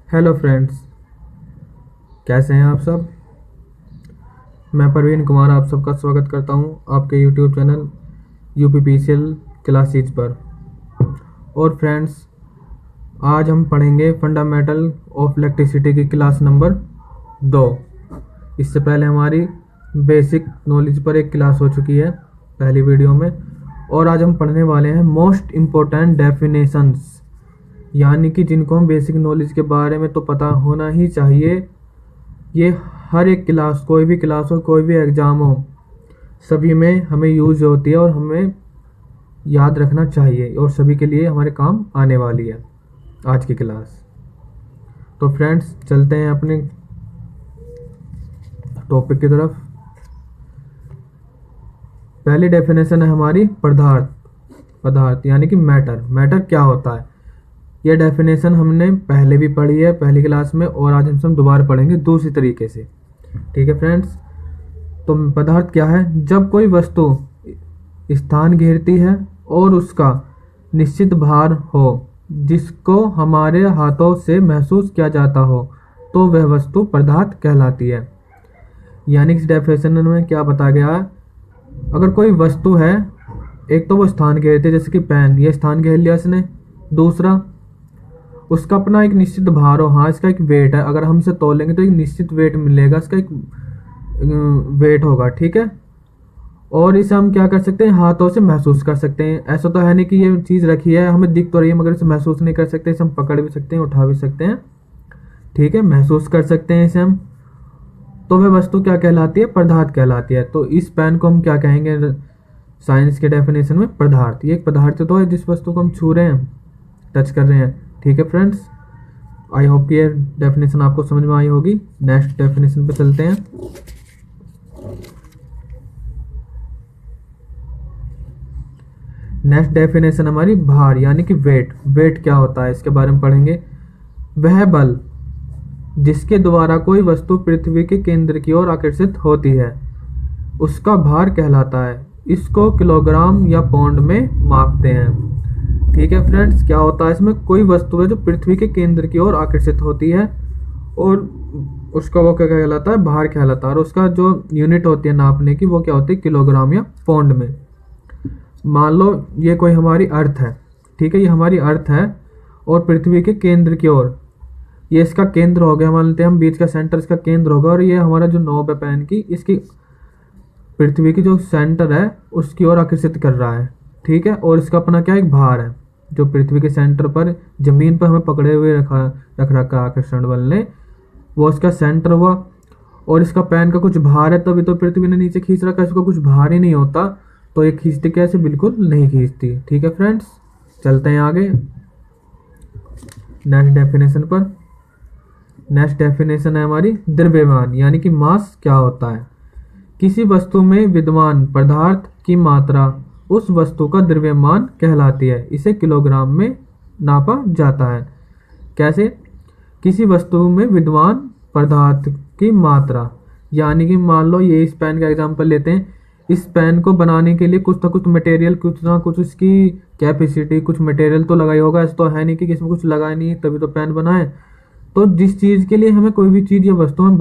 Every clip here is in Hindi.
हेलो फ्रेंड्स, कैसे हैं आप सब। मैं परवीन कुमार आप सबका स्वागत करता हूं आपके यूट्यूब चैनल यूपीपीसीएल क्लासेज पर। और फ्रेंड्स, आज हम पढ़ेंगे फंडामेंटल ऑफ इलेक्ट्रिसिटी की क्लास नंबर 2। इससे पहले हमारी बेसिक नॉलेज पर एक क्लास हो चुकी है पहली वीडियो में। और आज हम पढ़ने वाले हैं मोस्ट इम्पोर्टेंट डेफिनेशंस, यानी कि जिनको हम बेसिक नॉलेज के बारे में तो पता होना ही चाहिए। ये हर एक क्लास, कोई भी क्लास हो, कोई भी एग्ज़ाम हो, सभी में हमें यूज़ होती है और हमें याद रखना चाहिए और सभी के लिए हमारे काम आने वाली है आज की क्लास। तो फ्रेंड्स, चलते हैं अपने टॉपिक की तरफ। पहली डेफिनेशन है हमारी पदार्थ यानी कि मैटर क्या होता है। यह डेफिनेशन हमने पहले भी पढ़ी है पहली क्लास में, और आज हम दोबारा पढ़ेंगे दूसरी तरीके से। ठीक है फ्रेंड्स, तो पदार्थ क्या है? जब कोई वस्तु स्थान घेरती है और उसका निश्चित भार हो जिसको हमारे हाथों से महसूस किया जाता हो, तो वह वस्तु पदार्थ कहलाती है। यानी इस डेफिनेशन में क्या बताया गया है? अगर कोई वस्तु है, एक तो वो स्थान घेरती है, जैसे कि पेन, ये स्थान घेर लिया इसने। दूसरा, उसका अपना एक निश्चित भार हो, हाँ इसका एक वेट है, अगर हम इसे तोलेंगे तो एक निश्चित वेट मिलेगा, इसका एक वेट होगा। ठीक है, और इसे हम क्या कर सकते हैं? हाथों से महसूस कर सकते हैं। ऐसा तो है नहीं कि ये चीज़ रखी है, हमें दिख तो रही है मगर इसे महसूस नहीं कर सकते। इसे हम पकड़ भी सकते हैं, उठा भी सकते हैं। ठीक है, महसूस कर सकते हैं इसे हम। तो वह वस्तु क्या कहलाती है? पदार्थ कहलाती है। तो इस पेन को हम क्या कहेंगे साइंस के डेफिनेशन में? पदार्थ। ये एक पदार्थ तो है जिस वस्तु को हम छू रहे हैं, टच कर रहे हैं। ठीक है फ्रेंड्स, आई होप ये डेफिनेशन आपको समझ में आई होगी। नेक्स्ट डेफिनेशन पे चलते हैं। नेक्स्ट डेफिनेशन हमारी भार यानी कि वेट क्या होता है, इसके बारे में पढ़ेंगे। वह बल जिसके द्वारा कोई वस्तु पृथ्वी के केंद्र की ओर आकर्षित होती है उसका भार कहलाता है। इसको किलोग्राम या पाउंड में मापते हैं। ठीक है फ्रेंड्स, क्या होता है इसमें? कोई वस्तु है जो पृथ्वी के केंद्र की ओर आकर्षित होती है और उसका वो क्या कहलाता है? भार कहलाता है। और उसका जो यूनिट होती है नापने की, वो क्या होती है? किलोग्राम या पाउंड में। मान लो ये कोई हमारी अर्थ है, ठीक है, ये हमारी अर्थ है और पृथ्वी के केंद्र की ओर, ये इसका केंद्र हो गया, मान लेते हैं हम, बीच का सेंटर इसका केंद्र होगा। और ये हमारा जो नॉब है पेन की, इसकी पृथ्वी की जो सेंटर है उसकी ओर आकर्षित कर रहा है। ठीक है, और इसका अपना क्या एक भार है जो पृथ्वी के सेंटर पर, जमीन पर हमें पकड़े हुए रख रखा आकर्षण बल ने, वो इसका सेंटर हुआ। और इसका पेन का कुछ भार है, तभी तो पृथ्वी ने नीचे खींच रखा है। इसको कुछ भार ही नहीं होता तो ये खींचती कैसे? बिल्कुल नहीं खींचती। ठीक है फ्रेंड्स, चलते हैं आगे नेक्स्ट डेफिनेशन पर। नेक्स्ट डेफिनेशन है हमारी द्रव्यमान यानी कि मास क्या होता है। किसी वस्तु में विद्यमान पदार्थ की मात्रा उस वस्तु का द्रव्यमान कहलाती है। इसे किलोग्राम में नापा जाता है। कैसे? किसी वस्तु में विद्यमान पदार्थ की मात्रा, यानी कि मान लो ये इस पेन का एग्जांपल लेते हैं। इस पेन को बनाने के लिए कुछ ना कुछ मटेरियल, कुछ ना कुछ उसकी कैपेसिटी, कुछ मटेरियल तो लगाई होगा। ऐसा तो है नहीं कि इसमें कुछ लगाया नहीं है तभी तो पेन बनाए। तो जिस चीज़ के लिए हमें कोई भी चीज़ या वस्तु हमें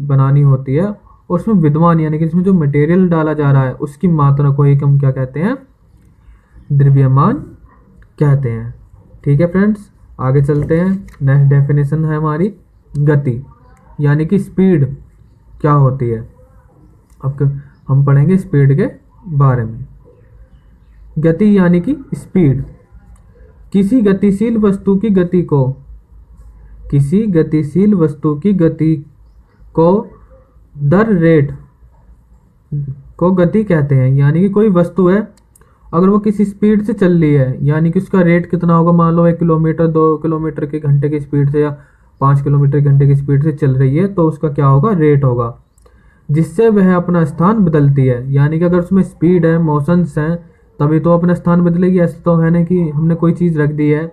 बनानी होती है, और उसमें विद्यमान यानी कि इसमें जो मटेरियल डाला जा रहा है उसकी मात्रा को ही हम क्या कहते हैं? द्रव्यमान कहते हैं। ठीक है फ्रेंड्स, आगे चलते हैं। नेक्स्ट डेफिनेशन है हमारी गति यानी कि स्पीड क्या होती है। अब हम पढ़ेंगे स्पीड के बारे में। गति यानी कि स्पीड किसी गतिशील वस्तु की गति को दर रेट को गति कहते हैं। यानी कि कोई वस्तु है, अगर वो किसी स्पीड से चल रही है, यानी कि उसका रेट कितना होगा? मान लो 1 किलोमीटर 2 किलोमीटर के घंटे की स्पीड से या 5 किलोमीटर घंटे की स्पीड से चल रही है, तो उसका क्या होगा? रेट होगा, जिससे वह अपना स्थान बदलती है। यानी कि अगर उसमें स्पीड है, मोशंस हैं, तभी तो अपना स्थान बदलेगी। ऐसा तो है नहीं कि हमने कोई चीज़ रख दी है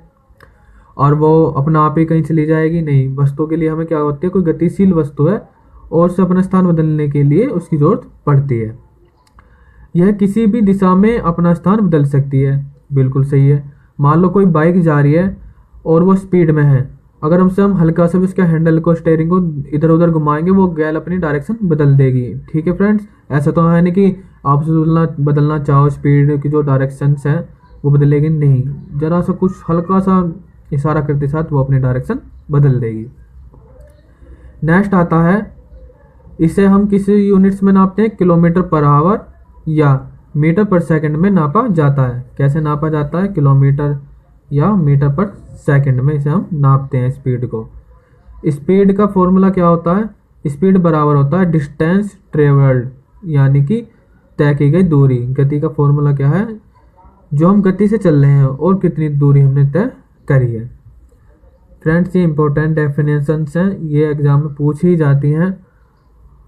और वो अपना आप ही कहीं चली जाएगी। नहीं, वस्तु के लिए हमें क्या होती है? कोई गतिशील वस्तु है और उसे अपना स्थान बदलने के लिए उसकी ज़रूरत पड़ती है। यह किसी भी दिशा में अपना स्थान बदल सकती है। बिल्कुल सही है। मान लो कोई बाइक जा रही है और वो स्पीड में है, अगर हम हल्का सा भी उसका हैंडल को, स्टेयरिंग को इधर उधर घुमाएंगे, वो गैल अपनी डायरेक्शन बदल देगी। ठीक है फ्रेंड्स, ऐसा तो है नहीं कि आप बदलना बदलना चाहो स्पीड की जो डायरेक्शंस हैं वो बदलेगी नहीं, जरा सा कुछ हल्का सा इशारा करते साथ वो अपनी डायरेक्शन बदल देगी। नेक्स्ट आता है, इसे हम किसी यूनिट्स में नापते हैं, किलोमीटर पर आवर या मीटर पर सेकंड में नापा जाता है। कैसे नापा जाता है? किलोमीटर या मीटर पर सेकंड में इसे हम नापते हैं स्पीड को। स्पीड का फॉर्मूला क्या होता है? स्पीड बराबर होता है डिस्टेंस ट्रेवल्ड, यानी कि तय की गई दूरी। गति का फॉर्मूला क्या है? जो हम गति से चल रहे हैं और कितनी दूरी हमने तय करी है। फ्रेंड्स, ये इंपॉर्टेंट डेफिनेशंस हैं, ये एग्जाम में पूछी ही जाती हैं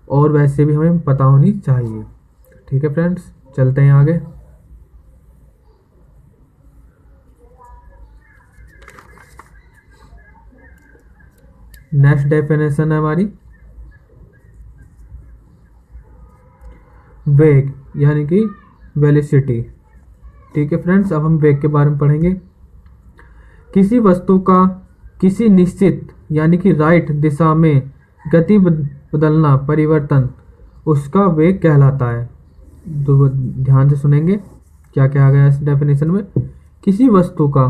और वैसे भी हमें पता होनी चाहिए। ठीक है फ्रेंड्स, चलते हैं आगे। नेक्स्ट डेफिनेशन है हमारी वेग, यानी कि वेलोसिटी। ठीक है फ्रेंड्स, अब हम वेग के बारे में पढ़ेंगे। किसी वस्तु का किसी निश्चित यानी कि राइट दिशा में गति बदलना, परिवर्तन, उसका वेग कहलाता है। तो ध्यान से सुनेंगे क्या क्या आ गया इस डेफिनेशन में। किसी वस्तु का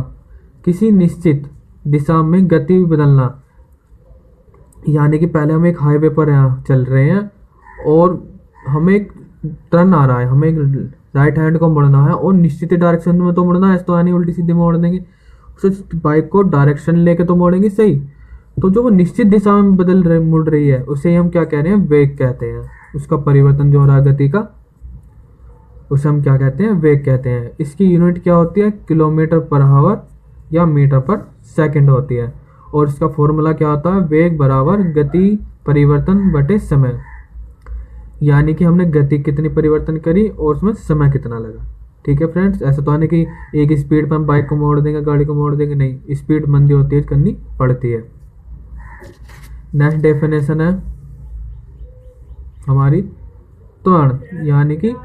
किसी निश्चित दिशा में गति बदलना, यानी कि पहले हम एक हाईवे पर यहाँ चल रहे हैं और हमें एक टर्न आ रहा है, हमें एक राइट हैंड को मुड़ना है और निश्चित डायरेक्शन में तो मुड़ना है, ऐसा तो है नहीं उल्टी सीधी मोड़ देंगे। उस बाइक को डायरेक्शन लेके तो मोड़ेंगे सही, तो जो वो निश्चित दिशा में मुड़ रही है उसे हम क्या कह रहे हैं? वेग कहते हैं। उसका परिवर्तन जो हो रहा है गति का, उसे हम क्या कहते हैं? वेग कहते हैं। इसकी यूनिट क्या होती है? किलोमीटर पर आवर या मीटर पर सेकंड होती है। और इसका फॉर्मूला क्या होता है? वेग बराबर गति परिवर्तन बटे समय, यानी कि हमने गति कितनी परिवर्तन करी और उसमें समय कितना लगा। ठीक है फ्रेंड्स, ऐसा तो है कि एक स्पीड पर हम बाइक को मोड़ देंगे, गाड़ी को मोड़ देंगे, नहीं, स्पीड मंदी और तेज करनी पड़ती है। नेक्स्ट डेफिनेशन है हमारी त्वरण, यानी कि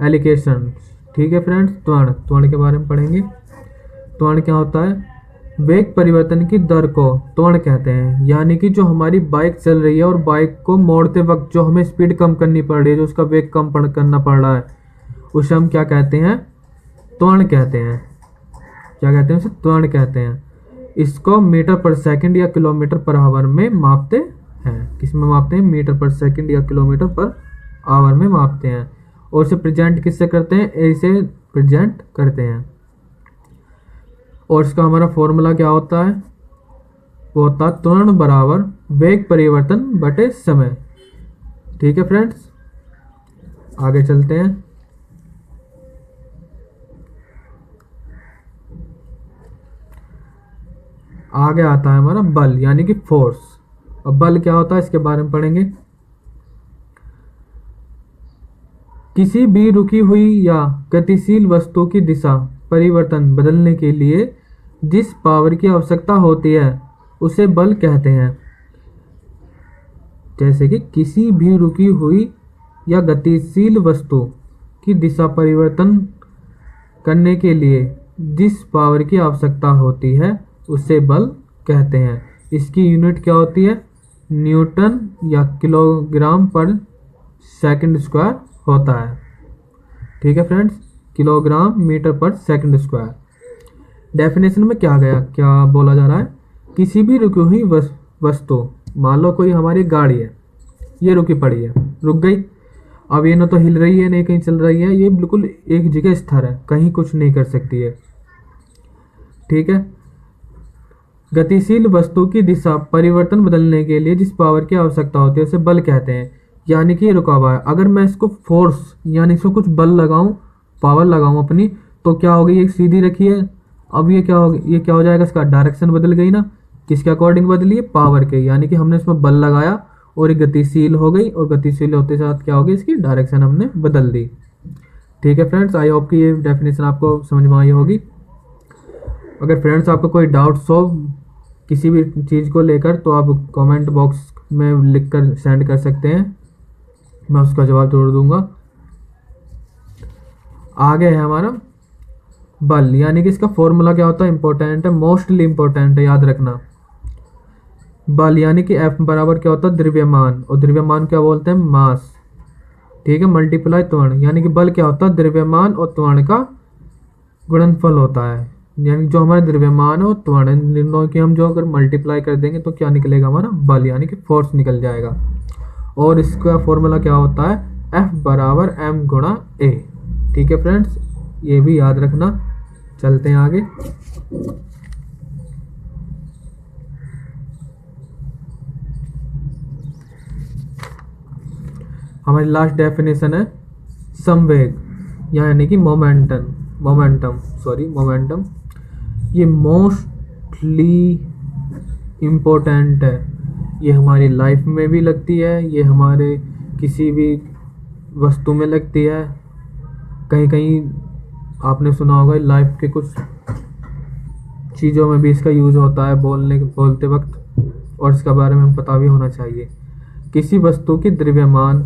एलिकेशन। ठीक है फ्रेंड्स, त्वरण के बारे में पढ़ेंगे। त्वरण क्या होता है? वेग परिवर्तन की दर को त्वरण कहते हैं, यानी कि जो हमारी बाइक चल रही है और बाइक को मोड़ते वक्त जो हमें स्पीड कम करनी पड़ रही है, जो उसका वेग कम करना पड़ रहा है, उसे हम क्या कहते हैं? त्वरण कहते हैं। क्या कहते हैं? उसे त्वरण कहते हैं। इसको मीटर पर सेकंड या किलोमीटर पर आवर में मापते हैं। किस में मापते हैं? मीटर पर सेकंड या किलोमीटर पर आवर में मापते हैं। और इसे प्रेजेंट किससे करते हैं? ऐसे प्रेजेंट करते हैं। और इसका हमारा फॉर्मूला क्या होता है? वो होता है त्वरण बराबर वेग परिवर्तन बटे समय। ठीक है फ्रेंड्स, आगे चलते हैं। आगे आता है हमारा बल, यानी कि फोर्स। अब बल क्या होता है इसके बारे में पढ़ेंगे। किसी भी रुकी हुई या गतिशील वस्तु की दिशा परिवर्तन बदलने के लिए जिस पावर की आवश्यकता होती है उसे बल कहते हैं। जैसे कि किसी भी रुकी हुई या गतिशील वस्तु की दिशा परिवर्तन करने के लिए जिस पावर की आवश्यकता होती है उसे बल कहते हैं। इसकी यूनिट क्या होती है? न्यूटन या किलोग्राम पर सेकंड स्क्वायर होता है। ठीक है फ्रेंड्स, किलोग्राम मीटर पर सेकंड स्क्वायर। डेफिनेशन में क्या गया, क्या बोला जा रहा है? किसी भी रुकी हुई वस्तु, मान लो कोई हमारी गाड़ी है, ये रुकी पड़ी है, रुक गई, अब ये ना तो हिल रही है नहीं कहीं चल रही है, ये बिल्कुल एक जगह स्थिर है, कहीं कुछ नहीं कर सकती है। ठीक है, गतिशील वस्तु की दिशा परिवर्तन बदलने के लिए जिस पावर की आवश्यकता होती है उसे बल कहते हैं। यानी कि ये रुका हुआ है, अगर मैं इसको फोर्स यानी इसको कुछ बल लगाऊं, पावर लगाऊं अपनी, तो क्या होगी? ये सीधी रखी है, अब ये क्या होगी? ये क्या हो जाएगा? इसका डायरेक्शन बदल गई ना। किसके अकॉर्डिंग बदली है? पावर के, यानी कि हमने इसमें बल लगाया और ये गतिशील हो गई, और गतिशील होते साथ क्या होगी? इसकी डायरेक्शन हमने बदल दी। ठीक है फ्रेंड्स, आई होप कि ये डेफिनेशन आपको समझ में आई होगी। अगर फ्रेंड्स आपको कोई डाउट्स हो किसी भी चीज़ को लेकर तो आप कमेंट बॉक्स में लिख कर सेंड कर सकते हैं, मैं उसका जवाब जरूर दूंगा। आगे है हमारा बल, यानी कि इसका फॉर्मूला क्या होता है? इंपॉर्टेंट है, मोस्टली इंपॉर्टेंट है, याद रखना। बल, यानी कि F बराबर क्या होता है, द्रव्यमान, और द्रव्यमान क्या बोलते हैं, मास। ठीक है, मल्टीप्लाई त्वरण, यानी कि बल क्या होता है, द्रव्यमान और त्वरण का गुणनफल होता है। यानी जो हमारा द्रव्यमान है और त्वरण, इन दोनों की हम जो अगर मल्टीप्लाई कर देंगे तो क्या निकलेगा, हमारा बल यानी कि फोर्स निकल जाएगा। और इसका फॉर्मूला क्या होता है, F बराबर m गुणा A। ठीक है फ्रेंड्स, ये भी याद रखना। चलते हैं आगे। हमारी लास्ट डेफिनेशन है संवेग, यानी कि मोमेंटम। ये मोस्टली इम्पोर्टेंट है, ये हमारी लाइफ में भी लगती है, ये हमारे किसी भी वस्तु में लगती है। कहीं कहीं आपने सुना होगा लाइफ के कुछ चीज़ों में भी इसका यूज़ होता है बोलते वक्त, और इसका बारे में हम पता भी होना चाहिए। किसी वस्तु की द्रव्यमान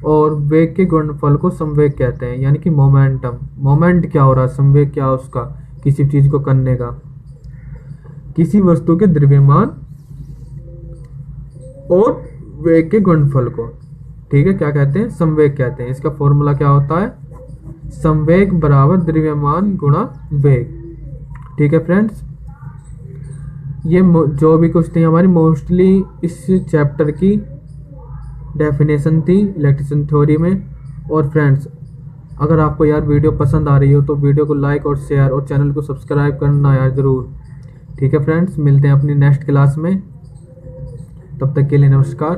और वेग के गुणनफल को संवेग कहते हैं, यानी कि मोमेंटम। मोमेंट क्या हो रहा है, संवेग क्या है उसका, किसी चीज़ को करने का। किसी वस्तु के द्रव्यमान और वेग के गुणनफल को, ठीक है, क्या कहते हैं, संवेग कहते हैं। इसका फॉर्मूला क्या होता है, संवेग बराबर द्रव्यमान गुणा वेग। ठीक है फ्रेंड्स, ये जो भी कुछ थी हमारी मोस्टली इस चैप्टर की डेफिनेशन थी इलेक्ट्रिसिटी थ्योरी में। और फ्रेंड्स, अगर आपको यार वीडियो पसंद आ रही हो तो वीडियो को लाइक और शेयर और चैनल को सब्सक्राइब करना यार ज़रूर। ठीक है फ्रेंड्स, मिलते हैं अपनी नेक्स्ट क्लास में, तब तक के लिए नमस्कार।